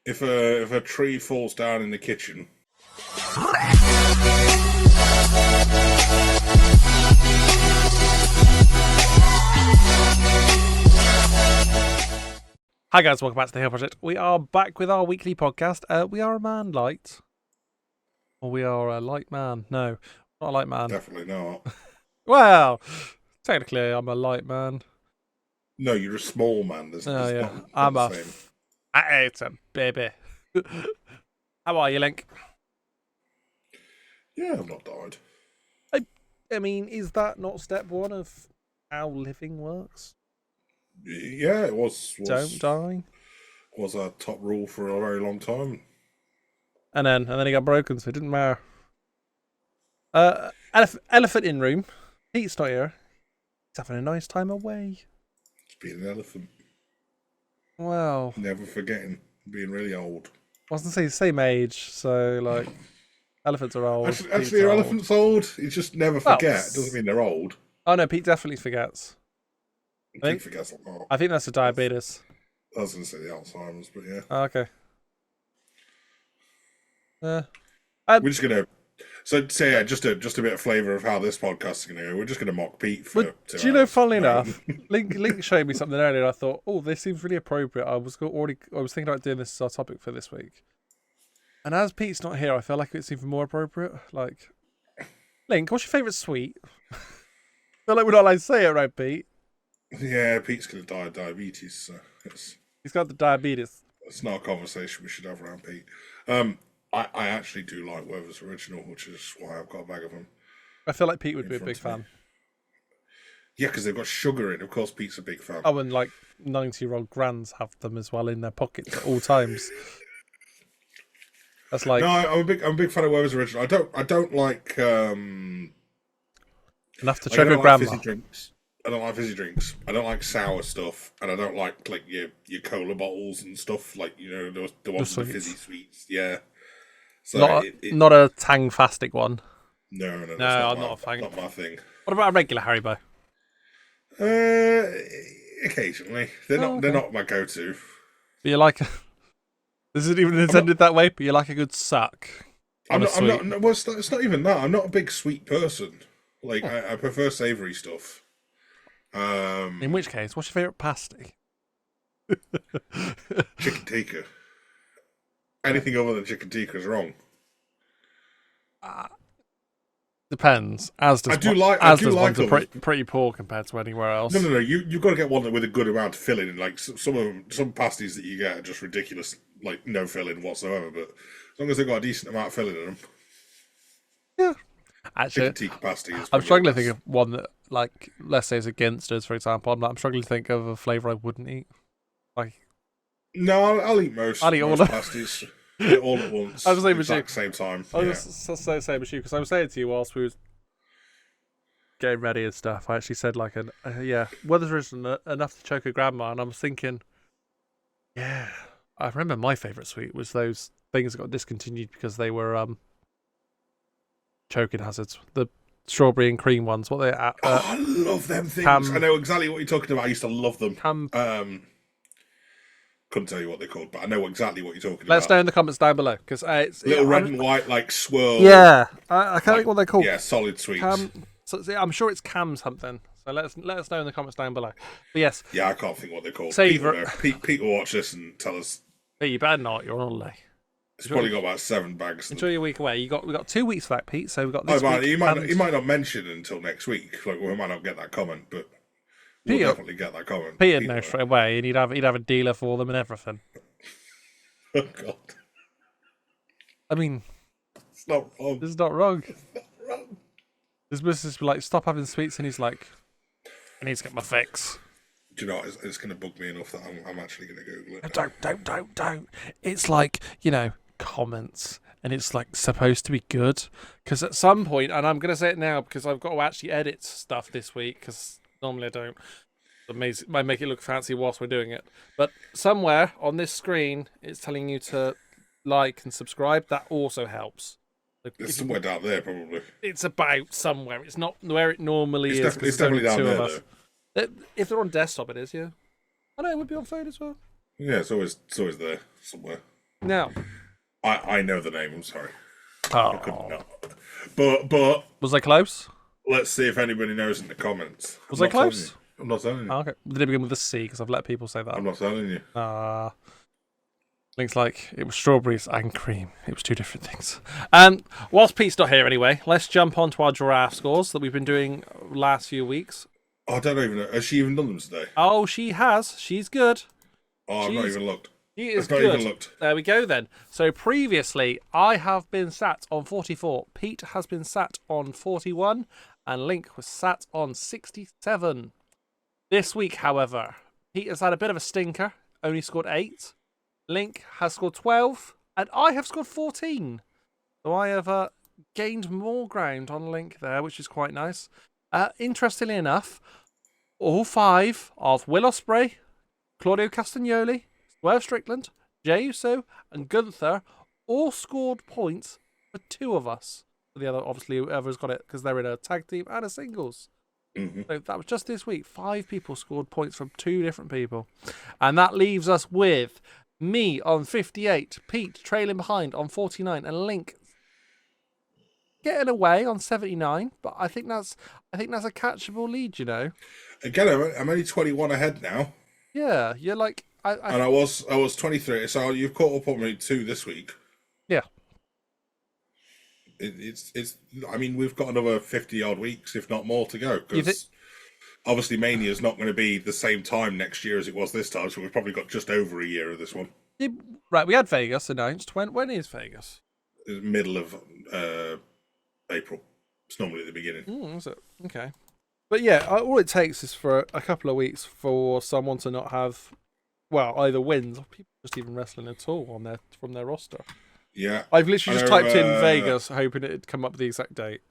If a tree falls down in the kitchen. Hi guys, welcome back to the Hill Project. We are back with our weekly podcast. We are a man light. Or we are a light man. No, not a light man. Definitely not. Well, technically I'm a light man. No, you're a small man. There's yeah. not I'm the a same. It's a baby. How are you, Link? Yeah, I've not died. I mean, is that not step one of how living works? Yeah, it was Don't die. Was our top rule for a very long time. And then he got broken, so it didn't matter. Elephant in room. Pete's not here. He's having a nice time away. It's being an elephant. Wow. Never forgetting being really old. I was going to say same age, so like elephants are old. Actually your elephant's old. You just never forget. It doesn't mean they're old. Oh no, Pete definitely forgets. Pete forgets a lot. I think that's the diabetes. I was going to say the Alzheimer's, but yeah. Oh, okay. We're just gonna just a bit of flavour of how this podcast is gonna go. We're just gonna mock Pete for. Do you know? Funnily enough, Link showed me something earlier. And I thought, oh, this seems really appropriate. I was thinking about doing this as our topic for this week. And as Pete's not here, I feel like it's even more appropriate. Like, Link, what's your favourite sweet? I feel like we're not allowed to say it, right, Pete? Yeah, Pete's gonna die of diabetes, so he's got the diabetes. It's not a conversation we should have around Pete. I actually do like Werther's Original, which is why I've got a bag of them. I feel like Pete would be a big fan. Yeah, because they've got sugar in. Of course, Pete's a big fan. Oh, and like 90-year-old grands have them as well in their pockets at all times. That's like no, I'm a big fan of Werther's Original. I don't like enough to choke a grandma. Fizzy drinks. I don't like fizzy drinks. I don't like sour stuff, and I don't like your cola bottles and stuff like the ones with the fizzy sweets. Yeah. So not a tang-fastic one. No, I'm not a fan. Not my thing. What about a regular Haribo? Occasionally, they're not my go-to. But you like? This isn't even intended that way. But you like a good suck. I'm not. Well, it's not even that. I'm not a big sweet person. Like I prefer savoury stuff. In which case, what's your favourite pasty? Chicken tikka. Anything other than chicken tikka is wrong. Depends. One's pretty poor compared to anywhere else. No. You've got to get one with a good amount of filling. And like some pasties that you get are just ridiculous, like no filling whatsoever. But as long as they've got a decent amount of filling in them. Yeah. Actually, chicken tikka pasty is I'm struggling to think of one that, like, let's say, is against us, for example. I'm struggling to think of a flavour I wouldn't eat. Like. No, I'll eat most. I'll eat all of pasties. All at once. I was saying at the same time. I was saying same as you because I was saying to you whilst we was getting ready and stuff. I actually said like whether there isn't enough to choke a grandma, and I was thinking, yeah, I remember my favourite sweet was those things that got discontinued because they were choking hazards. The strawberry and cream ones. What they? I love them things. I know exactly what you're talking about. I used to love them. Couldn't tell you what they're called, but I know exactly what you're talking about. Let us know in the comments down below because it's little red and white like swirl. Yeah, I can't think what they're called. Yeah, solid sweets. I'm sure it's cam something. So let us know in the comments down below. But yes. Yeah, I can't think what they're called. Pete will watch this and tell us. Pete, you better not. You're on holiday. It's probably got about 7 bags. Enjoy your week away. We got 2 weeks for that, Pete. So we got this week. He might not mention it until next week. Like we might not get that comment, but we'll definitely get that comment. Peter knows straight away, and he'd have a dealer for them and everything. Oh God! I mean, it's not wrong. This is not wrong. It's not wrong. His missus be like, stop having sweets, and he's like, I need to get my fix. Do you know what? It's going to bug me enough that I'm actually going to Google it. Don't. It's like, comments, and it's like supposed to be good. Because at some point, and I'm going to say it now because I've got to actually edit stuff this week because normally I don't. It might make it look fancy whilst we're doing it. But somewhere on this screen, it's telling you to like and subscribe. That also helps. It's somewhere down there, probably. It's about somewhere. It's not where it normally is. It's definitely down there, though. If they're on desktop, it is, yeah. I know it would be on phone as well. Yeah, it's always there somewhere. Now, I know the name. I'm sorry, I couldn't oh, not. But was they close? let's see if anybody knows in the comments. Was they close? I'm not telling you. Oh, okay. Did it begin with a C? Because I've let people say that. I'm not telling you. Link's like, it was strawberries and cream. It was two different things. Whilst Pete's not here anyway, let's jump on to our giraffe scores that we've been doing last few weeks. I don't even know. Has she even done them today? Oh, she has. She's good. Oh, I've not even looked. She is I've good. not even looked. There we go then. So previously, I have been sat on 44. Pete has been sat on 41. And Link was sat on 67. This week, however, Pete has had a bit of a stinker. Only scored 8. Link has scored 12. And I have scored 14. So I have gained more ground on Link there, which is quite nice. Interestingly enough, all 5 of Will Ospreay, Claudio Castagnoli, Swerve Strickland, Jey Uso, and Gunther all scored points for 2 of us. The other, obviously, whoever's got it, because they're in a tag team and a singles. Mm-hmm. So that was just this week. 5 people scored points from 2 different people. And that leaves us with me on 58, Pete trailing behind on 49, and Link getting away on 79. But I think that's a catchable lead, you know. Again, I'm only 21 ahead now. Yeah, you're like... And I was 23, so you've caught up on me 2 this week. Yeah. It's. I mean, we've got another 50-odd weeks, if not more, to go. Because obviously Mania's not going to be the same time next year as it was this time, so we've probably got just over a year of this one. Yeah, right, we had Vegas announced. When is Vegas? Middle of April. It's normally at the beginning. Is it? Okay. But yeah, all it takes is for a couple of weeks for someone to not have, well, either wins or people just even wrestling at all on from their roster. Yeah. I've literally just typed in Vegas, hoping it'd come up with the exact date.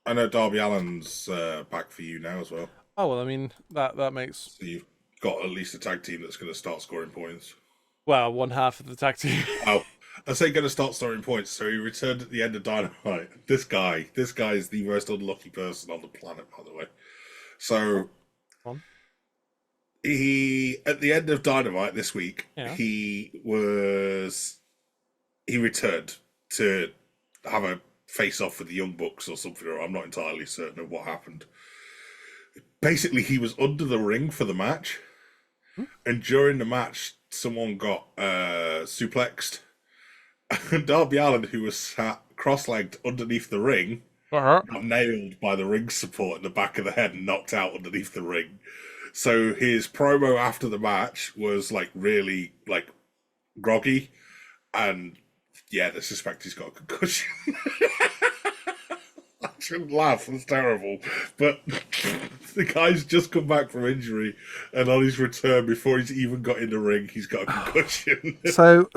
I know Darby Allin's back for you now as well. Oh, well, I mean, that makes... So you've got at least a tag team that's going to start scoring points. Well, one half of the tag team. Oh, I say going to start scoring points. So he returned at the end of Dynamite. This guy is the most unlucky person on the planet, by the way. So he, at the end of Dynamite this week, he returned to have a face-off with the Young Bucks or something, or I'm not entirely certain of what happened. Basically, he was under the ring for the match, and during the match, someone got suplexed, and Darby Allin, who was sat cross-legged underneath the ring, got nailed by the ring support in the back of the head and knocked out underneath the ring. So his promo after the match was, like, really, like, groggy, and yeah, they suspect he's got a concussion. I shouldn't laugh, it's terrible. But the guy's just come back from injury, and on his return, before he's even got in the ring, he's got a concussion. So,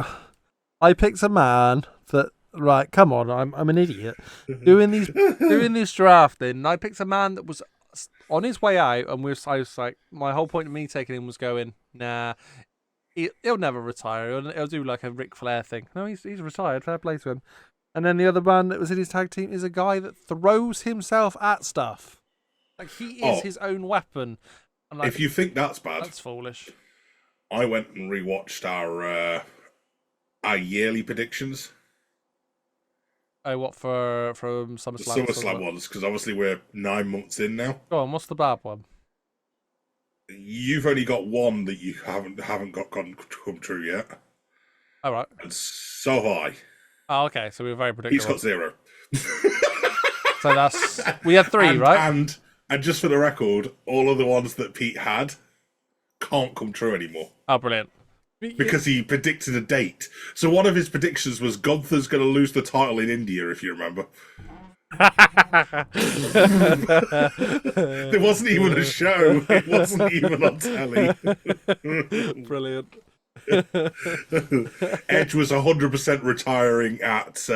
I picked a man that, right, come on, I'm an idiot. Doing this drafting, and I picked a man that was on his way out, and I was like, my whole point of me taking him was going, nah, he'll never retire. He'll do like a Ric Flair thing. No, he's retired. Fair play to him. And then the other man that was in his tag team is a guy that throws himself at stuff. Like, he is his own weapon. And like, if you think that's bad, that's foolish. I went and rewatched our yearly predictions. Oh, what from SummerSlam? The SummerSlam ones, because obviously we're 9 months in now. Go on, what's the bad one? You've only got one that you haven't got come true yet. All right. And so have I. Oh, okay. So we're very predictable. He's got 0. So we had 3, right? And just for the record, all of the ones that Pete had can't come true anymore. Oh, brilliant. Because he predicted a date. So one of his predictions was Gunther's going to lose the title in India, if you remember. There wasn't even a show. It wasn't even on telly. Brilliant. Edge was 100% retiring at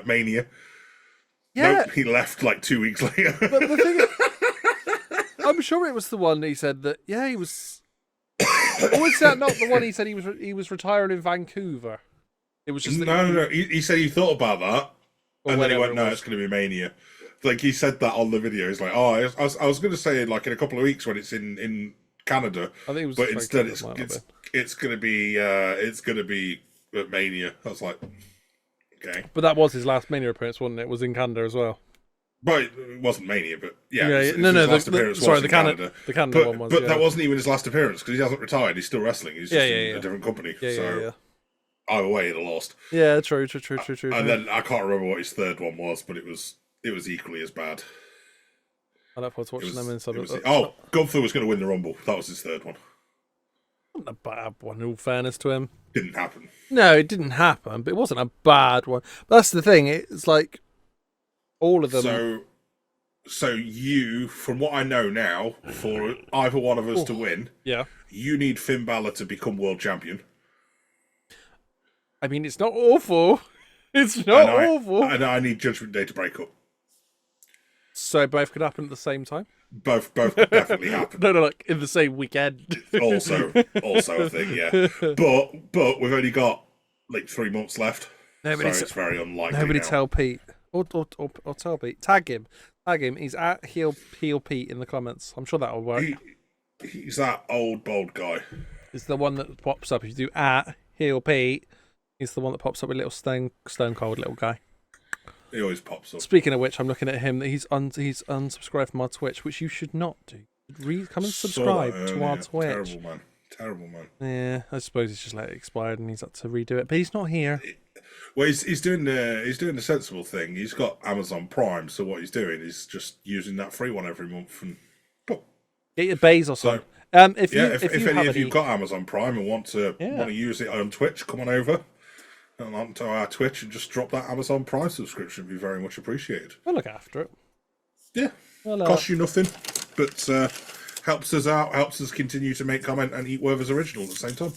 Mania. Yeah. Nope, he left like 2 weeks later. But the thing is, I'm sure it was the one he said that, yeah, he was... Or was that not the one he said he was retiring in Vancouver? It was just... No. He said he thought about that. And then he went, no, it's going to be Mania. Like, he said that on the video. He's like, oh, I was going to say, like, in a couple of weeks when it's in Canada. I think it was, but instead it's going to be at Mania. I was like, okay. But that was his last Mania appearance, wasn't it? It was in Canada as well. Right, it wasn't Mania, but yeah. Yeah, his no, last appearance was in Canada. The Canada one was. But that wasn't even his last appearance because he hasn't retired. He's still wrestling. He's just in a different company. So either way, he'd have lost. Yeah, true. And then I can't remember what his third one was, but it was equally as bad. I look forward to watching them inside. Gunther was going to win the Rumble. That was his third one. Wasn't a bad one, in all fairness to him. Didn't happen. No, it didn't happen, but it wasn't a bad one. But that's the thing. It's like all of them. So you, from what I know now, for either one of us to win, you need Finn Balor to become world champion. I mean, it's not awful. It's not awful. And I need Judgment Day to break up. So both could happen at the same time? Both could definitely happen. No, like in the same weekend. also a thing, yeah. But we've only got like 3 months left. So it's very unlikely. Nobody now. tell Pete. Or tell Pete. Tag him. He's at heel Pete in the comments. I'm sure that'll work. He's that old bald guy. It's the one that pops up if you do at heel Pete. He's the one that pops up with little stone cold little guy. He always pops up. Speaking of which, I'm looking at him. He's unsubscribed from our Twitch, which you should not do. Come and subscribe to our Twitch. Terrible man. Yeah, I suppose he's just let it expire and he's had to redo it. But he's not here. Well, he's doing the sensible thing. He's got Amazon Prime, so what he's doing is just using that free one every month and get your bays or something. If any of you've got Amazon Prime and want to use it on Twitch, come on over. And onto our Twitch and just drop that Amazon Prime subscription. It'd be very much appreciated. We'll look after it. Yeah. Costs you nothing, but helps us out, helps us continue to make comment and eat Werther's original at the same time.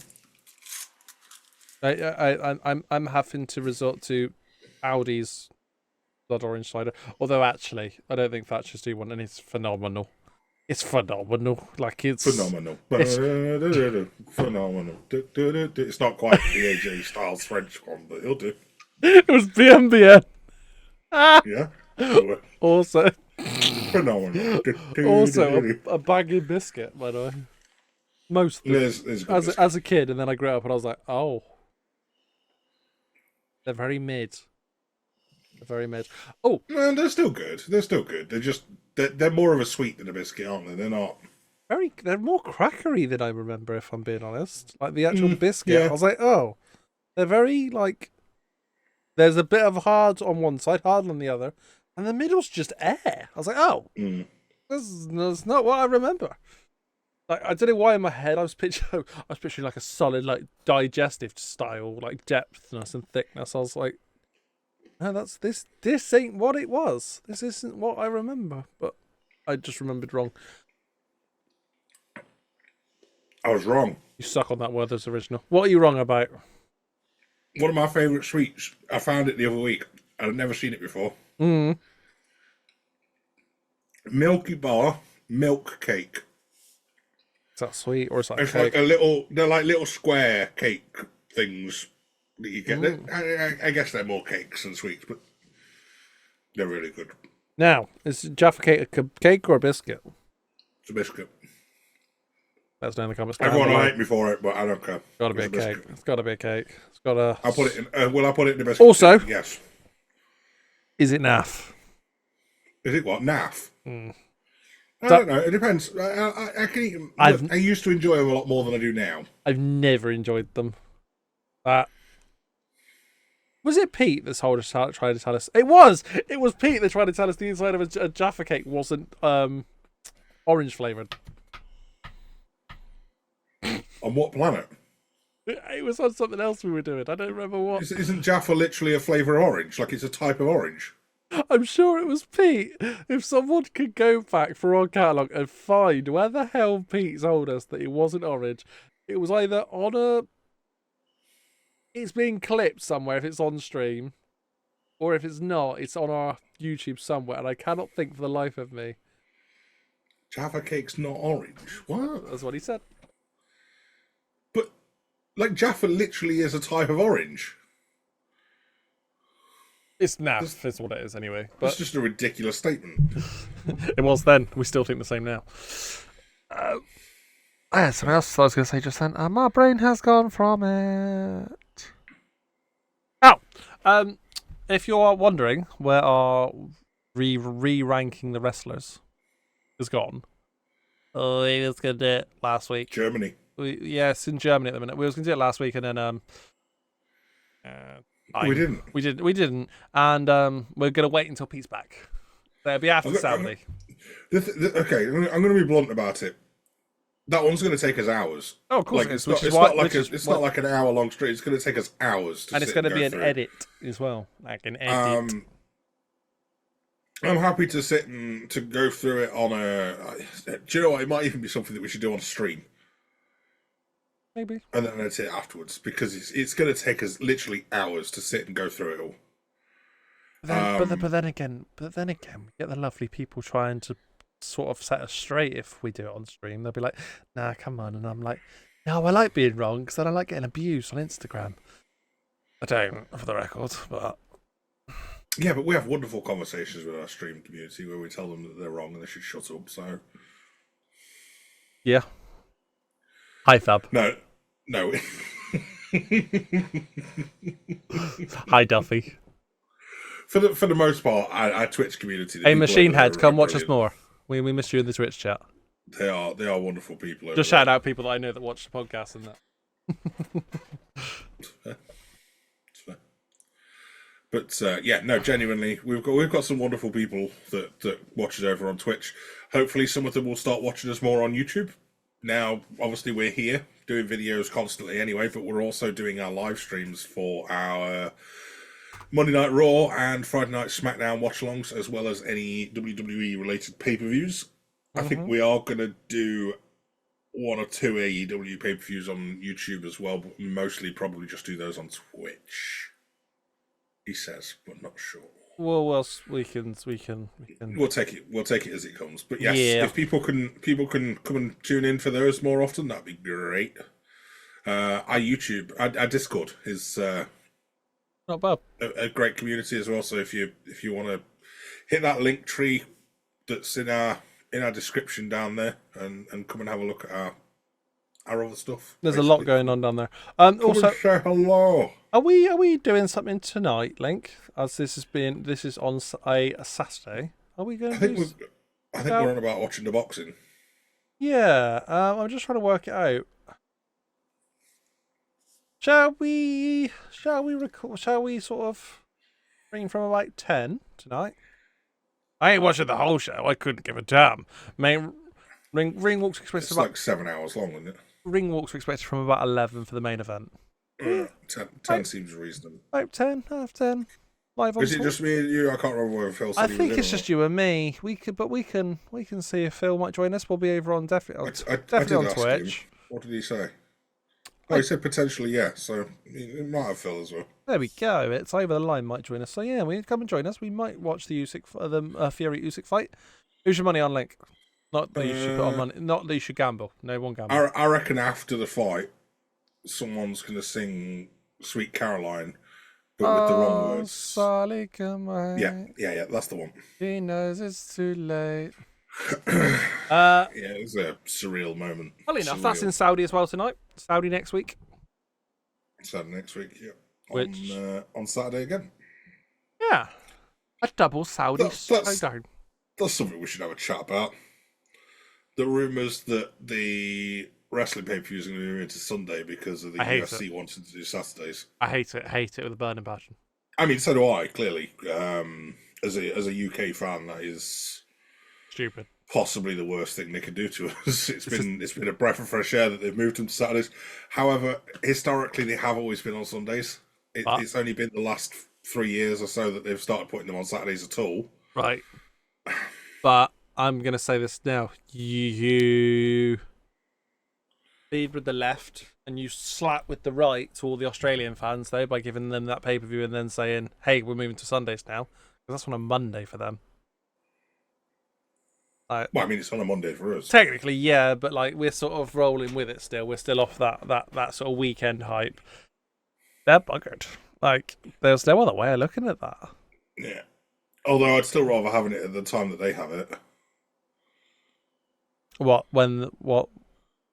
I'm having to resort to Audi's Blood Orange cider. Although actually, I don't think Thatcher's do one, and it's phenomenal. It's phenomenal. Like it's phenomenal. Phenomenal. It's not quite the AJ Styles French one, but he'll do. It was BMBN. Yeah. Also. Phenomenal. Also a baggy biscuit, by the way. Most as a kid, and then I grew up and I was like, oh. They're very mid. Oh, no, they're still good. They're more of a sweet than a biscuit, aren't they? They're not. They're more crackery than I remember, if I'm being honest. Like the actual biscuit, I was like, oh, they're very like. There's a bit of hard on one side, hard on the other, and the middle's just air. I was like, oh, that's not what I remember. Like I don't know why in my head I was picturing like a solid like digestive style, like depthness and thickness. I was like, no, that's this. This ain't what it was. This isn't what I remember. But I just remembered wrong. I was wrong. You suck on that Werther's original. What are you wrong about? One of my favourite sweets. I found it the other week. I'd never seen it before. Milky Bar milk cake. Is that sweet or is that it's cake? like they're like little square cake things that you get. I guess they're more cakes than sweets, but they're really good. Now, is Jaffa cake a cake or a biscuit? It's a biscuit. That's down in the comments. Everyone will hate me for it, but I don't care. It's got to be a cake. It's got to be a cake. It's got to. I'll put it in. Will I put it in the biscuit? Also, yes. Is it naff? Is it what naff? I don't know. It depends. I can eat them. I used to enjoy them a lot more than I do now. I've never enjoyed them. Was it Pete that's tried to tell us? It was. It was Pete that tried to tell us the inside of a Jaffa cake wasn't orange flavored. On what planet? It was on something else we were doing. I don't remember what. Isn't Jaffa literally a flavour of orange? Like it's a type of orange? I'm sure it was Pete. If someone could go back for our catalogue and find where the hell Pete told us that it wasn't orange, it was either on a... It's being clipped somewhere if it's on stream, or if it's not, it's on our YouTube somewhere, and I cannot think for the life of me. Jaffa cake's not orange? What? That's what he said. But, like, Jaffa literally is a type of orange. It's naff, is what it is anyway. But it's just a ridiculous statement. It was then. We still think the same now. I had something else I was going to say just then. My brain has gone from it. If you're wondering where our re-ranking the wrestlers is gone, we was gonna do it last week. Germany. It's in Germany at the minute. We was gonna do it last week, and then We didn't. We didn't, and we're gonna wait until Pete's back. So it'll be after Saturday. Okay, I'm going to be blunt about it. That one's going to take us hours. Oh, of course, like, it's not like an hour long stream. It's going to take us hours. And it's going to be an edit as well, like an edit. I'm happy to sit and to go through it on a. Do you know what? It might even be something that we should do on stream. Maybe. And then edit it afterwards, because it's going to take us literally hours to sit and go through it all. But then again, we get the lovely people trying to sort of set us straight if we do it on stream. They'll be like, "Nah, come on," and I'm like, "No, I like being wrong because I don't like getting abused on Instagram." I don't, for the record, but yeah, but we have wonderful conversations with our stream community where we tell them that they're wrong and they should shut up. So, yeah. Hi, Fab. No. Hi, Duffy. For the most part, our Twitch community. Hey, Machine Head, come watch us more. We miss you in the Twitch chat. They are wonderful people. Just shout out people that I know that watch the podcast and that. It's fair. But yeah, no, genuinely, we've got some wonderful people that watch us over on Twitch. Hopefully, some of them will start watching us more on YouTube. Now, obviously, we're here doing videos constantly anyway, but we're also doing our live streams for our Monday Night Raw and Friday Night SmackDown watch-alongs, as well as any WWE-related pay-per-views. I think we are going to do 1 or 2 AEW pay-per-views on YouTube as well, but mostly probably just do those on Twitch. He says, but not sure. Well, we can. We'll take it as it comes. But yes, if people can come and tune in for those more often, that'd be great. Our YouTube, our Discord is not bad. A great community as well. So if you want to hit that link tree that's in our description down there and come and have a look at our other stuff. There's a lot going on down there. Come also, and say hello. Are we doing something tonight, Link? As this is on a Saturday. Are we going? I think we're on about watching the boxing. Yeah, I'm just trying to work it out. Shall we record? Shall we sort of ring from about 10 tonight? I ain't watching the whole show. I couldn't give a damn. Main ring walks expected. It's like 7 hours long, isn't it? Ring walks expected from about 11 for the main event. 10 seems reasonable. About 10, half 10. Live on. Is it just me and you? I can't remember whether Phil said I think it's just you and me. We can see if Phil might join us. We'll be over on definitely on Twitch. Him. What did he say? Oh, he said potentially, yeah. So it might have Phil as well. There we go. It's over the line. Might join us. So yeah, we come and join us. We might watch the Fury Usyk fight. Who's your money on, Link? Not that you should put on money. Not that you should gamble. No one gamble. I reckon after the fight, someone's gonna sing "Sweet Caroline," but with the wrong words. Yeah. That's the one. He knows it's too late. Yeah, it was a surreal moment. Funny enough, that's in Saudi as well tonight. Saudi next week. Saturday next week, yeah. On Saturday again. Yeah, a double Saudi showdown. That's something we should have a chat about. The rumours that the wrestling pay-per-view is going to move into Sunday because of the UFC wanting to do Saturdays. I hate it with a burning passion. I mean, so do I. Clearly, as a UK fan, that is stupid. Possibly the worst thing they could do to us. It's been a breath of fresh air that they've moved them to Saturdays. However, historically they have always been on Sundays. It's only been the last 3 years or so that they've started putting them on Saturdays at all. Right. But I'm gonna say this now: you lead with the left and you slap with the right to all the Australian fans, though, by giving them that pay-per-view and then saying, "Hey, we're moving to Sundays now," because that's on a Monday for them. Well, I mean, it's on a Monday for us. Technically, yeah, but like we're sort of rolling with it still. We're still off that sort of weekend hype. They're buggered. Like, there's no other way of looking at that. Yeah. Although I'd still rather having it at the time that they have it. What?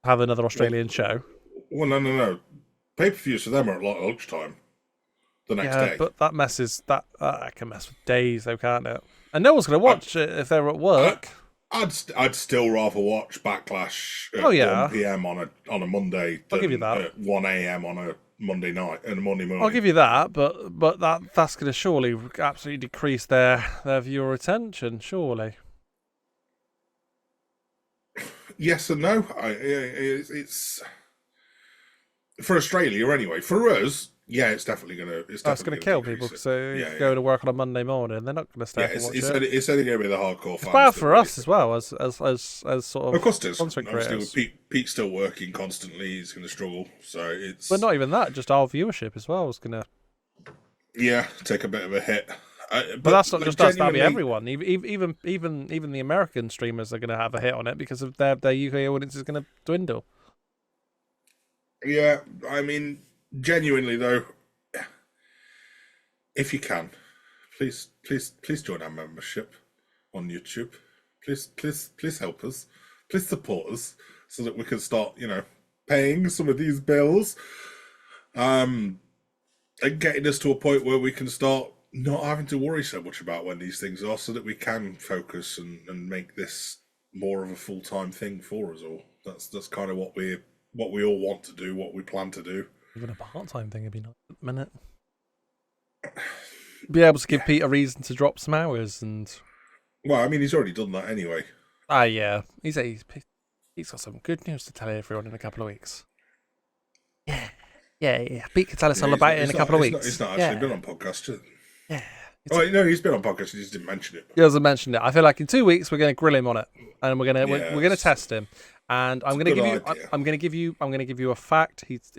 Have another Australian show? Well, no. Pay-per-views for them are at like lunchtime. the next Yeah, day. but that messes that can mess with days, though, can't it? And no one's going to watch it if they're at work. I'd still rather watch Backlash at Oh, yeah. 1 p.m. on a Monday I'll give you than that. at 1 a.m. on a Monday night and a Monday morning. I'll give you that, but that's going to surely absolutely decrease their viewer attention, surely. Yes and no. It's for Australia anyway. For us, yeah, it's definitely gonna. That's going to kill people because they go to work on a Monday morning. They're not going to stay up and watch it. It's only going to be the hardcore fans. It's bad for us as well as sort of. Of course, it is. Content Obviously, creators. with Pete's still working constantly. He's going to struggle. So it's. But not even that. Just our viewership as well is going to. Yeah, take a bit of a hit. But that's not just us. That'll be everyone. Even the American streamers are going to have a hit on it because of their UK audience is going to dwindle. Yeah, I mean, genuinely though, if you can, please join our membership on YouTube. Please help us. Please support us so that we can start, paying some of these bills, and getting us to a point where we can start not having to worry so much about when these things are, so that we can focus and make this more of a full-time thing for us all. That's kind of what we all want to do, what we plan to do. Even a part-time thing would be nice at the minute. Be able to give Pete a reason to drop some hours and. Well, I mean, he's already done that anyway. Yeah, he's got some good news to tell everyone in a couple of weeks. Yeah. Pete can tell us all about it in a couple of weeks. He's not actually been on podcast yet. Yeah. Oh, no, he's been on podcast. He just didn't mention it. He hasn't mentioned it. I feel like in 2 weeks we're going to grill him on it, and we're going to test him. And I'm going to give you a fact. He's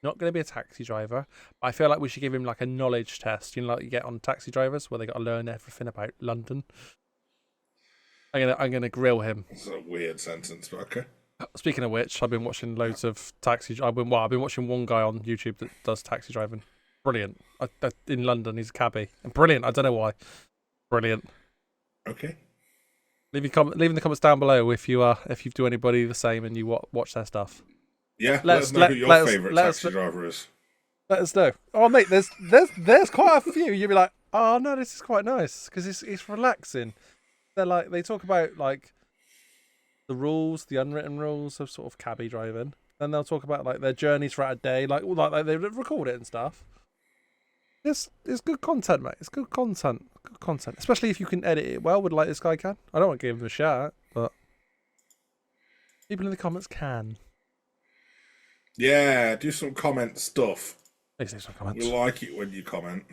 not going to be a taxi driver. But I feel like we should give him like a knowledge test. Like you get on taxi drivers where they got to learn everything about London. I'm gonna grill him. It's a weird sentence, but okay. Speaking of which, I've been watching loads of taxi. I've been watching one guy on YouTube that does taxi driving. Brilliant. In London, he's a cabbie. Brilliant. I don't know why. Brilliant. Okay. Leave in the comments down below if you do anybody the same and you watch their stuff. Yeah. Let us know who your favourite taxi driver is. Let us know. Oh mate, there's quite a few. You'll be like, oh no, this is quite nice because it's relaxing. They talk about like the rules, the unwritten rules of sort of cabbie driving. Then they'll talk about like their journeys throughout a day, like they record it and stuff. It's good content, mate. It's good content. Good content, especially if you can edit it well, like this guy can. I don't want to give him a shout, but people in the comments can. Yeah, do some comment stuff. Please do some comments. We like it when you comment.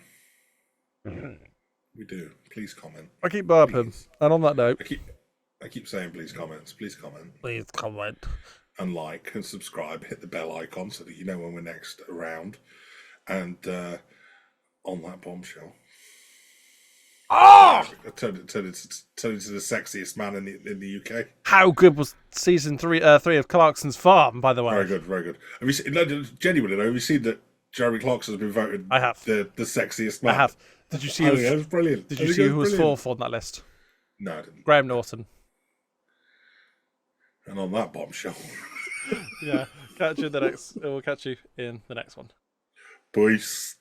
We do. Please comment. I keep burping. Please. And on that note, I keep saying please comment. Please comment. Please comment. And like and subscribe. Hit the bell icon so that you know when we're next around. And on that bombshell. Oh! Turned into the sexiest man in the UK. How good was season 3 of Clarkson's Farm, by the way? Very good, very good. Have you seen, genuinely though, have you seen that Jeremy Clarkson has been voted I have. the sexiest man? I have. Did you see it was brilliant. Did you see who was fourth on that list? No, I didn't. Graham Norton. And on that bombshell. Yeah. We'll catch you in the next one. Peace.